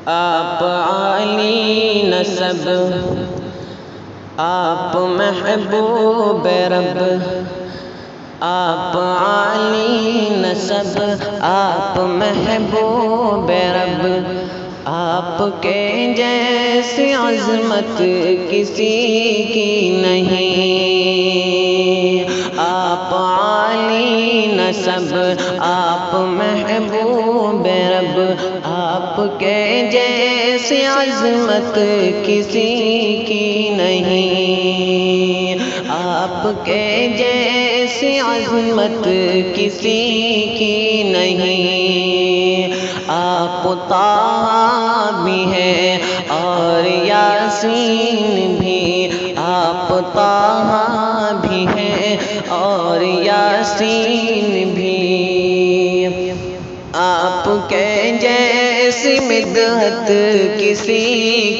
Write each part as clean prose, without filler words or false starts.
آپ عالی نسب، آپ محبوب رب، آپ عالی نسب، آپ محبوب رب، آپ کے جیسی عظمت کسی کی نہیں۔ آپ عالی نسب، آپ محبوب رب، آپ کے جیسی عظمت کسی کی نہیں۔ آپ کے جیسی عظمت کسی کی نہیں۔ آپ طٰہٰ بھی ہیں اور یاسین بھی، آپ طٰہٰ بھی ہیں اور یاسین بھی، آپ کے جیسی مدحت کسی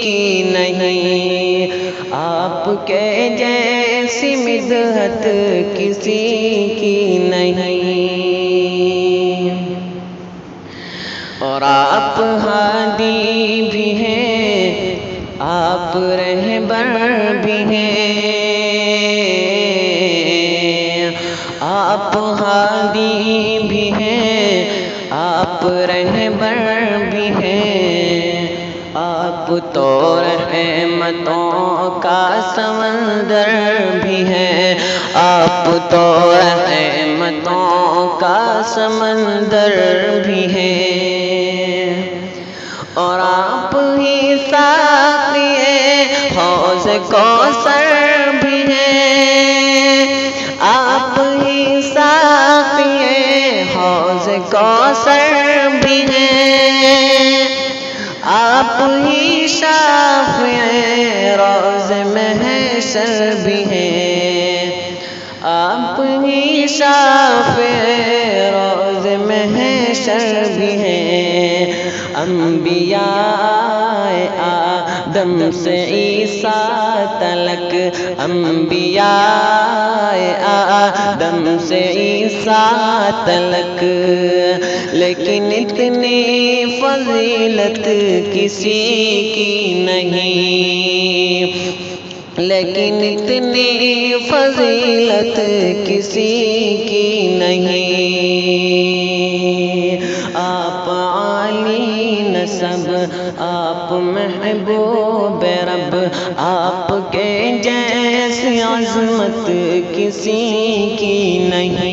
کی نہیں۔ آپ کے جیسی مدحت کسی کی نہیں۔ اور آپ ہادی بھی ہیں، آپ رہبر بھی ہیں، آپ ہادی بھی ہیں، آپ رہبر بھی ہیں، آپ تو رحمتوں کا سمندر بھی ہیں، آپ تو رحمتوں کا سمندر بھی ہیں۔ اور آپ ہی ساقی حوض کوثر بھی ہیں، آپ ہی ساقی حوض کوثر بھی ہیں، آپ ہی شافع روز محشر بھی ہیں، آپ ہی شافع روز محشر بھی ہیں۔ انبیاء آدم سے عیسیٰ تلک، انبیاء آدم سے عیسیٰ تلک، لیکن اتنی فضیلت کسی کی نہیں، لیکن اتنی فضیلت کسی کی نہیں۔ آپ عالی نسب، آپ محبوب رب، آپ کے جیسی عظمت کسی کی نہیں۔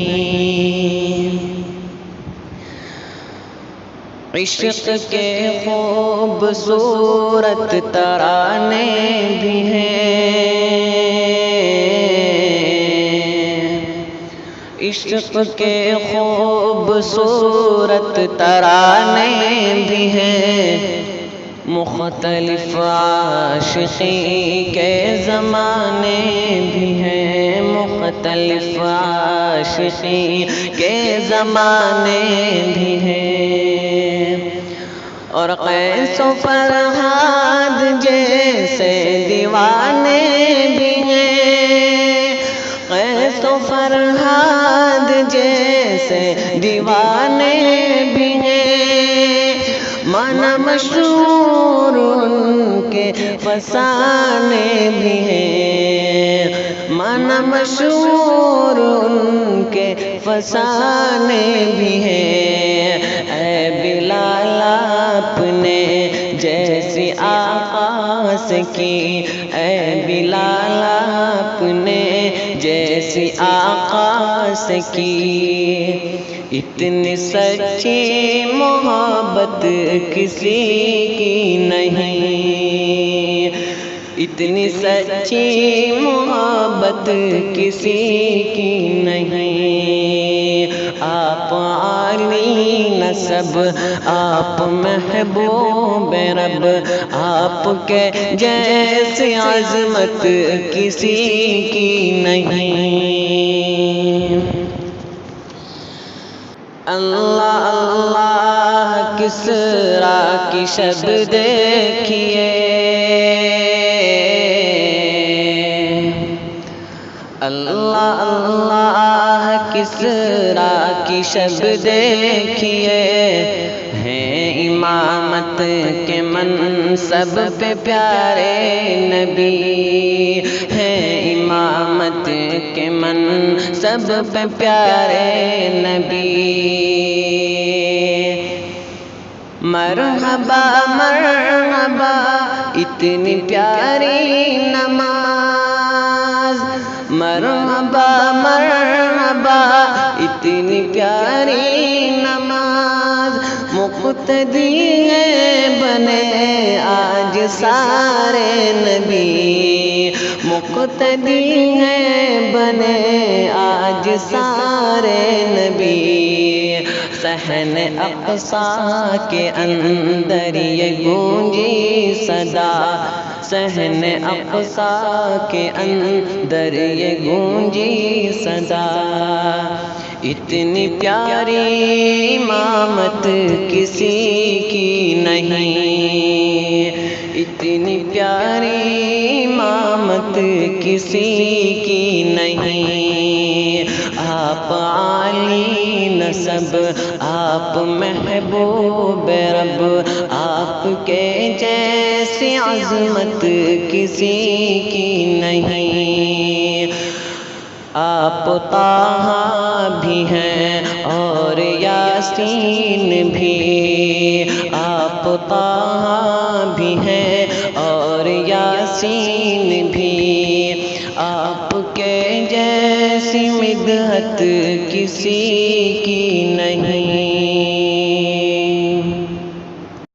عشق کے خوبصورت ترانے بھی ہیں، عشق کے خوبصورت ترانے بھی ہیں، مختلف عاشقی کے زمانے بھی ہیں، مختلف عاشقی کے زمانے بھی ہیں۔ اور قیس و فرہاد جیسے دیوانے بھی ہیں، قیس و فرہاد جیسے دیوانے بھی ہیں، مانا مشہور ان کے فسانے بھی ہیں، مانا مشہور ان کے فسانے بھی ہیں۔ اے بلال اپنے جیسی آقا سے کی، اے بلال اپنے جیسی آقا سے کی، اتنی سچی محبت کسی کی نہیں، اتنی سچی محبت کسی کی نہیں۔ آپ عالی نسب، آپ محبوب رب، آپ کے جیسی عظمت کسی کی نہیں۔ اللہ اللہ کسریٰ کی شب دیکھیے، اللہ اللہ کسریٰ کی شب دیکھیے، ہے امامت کے منصب پہ پیارے نبی ہے، امامت کے منصب پہ پیارے نبی۔ مرحبا مرحبا اتنی پیاری نماز، مرحبا مرحبا اتنی پیاری نماز، مقتدی ہیں بنے آج سارے نبی، مقتدی ہیں بنے آج سارے نبی۔ صحن اقصیٰ کے اندر یہ گونجی صدا، صحن اقصیٰ کے اندر یہ گونجی صدا، اتنی پیاری امامت کسی کی نہیں، اتنی پیاری امامت کسی کی نہیں۔ آپ عالی نسب، آپ محبوب رب، آپ کے جیسی عظمت کسی کی نہیں۔ آپ طٰہٰ بھی ہیں اور یاسین بھی، آپ طٰہٰ بھی ہیں اور یاسین بھی، آپ کے جیسی مدحت کسی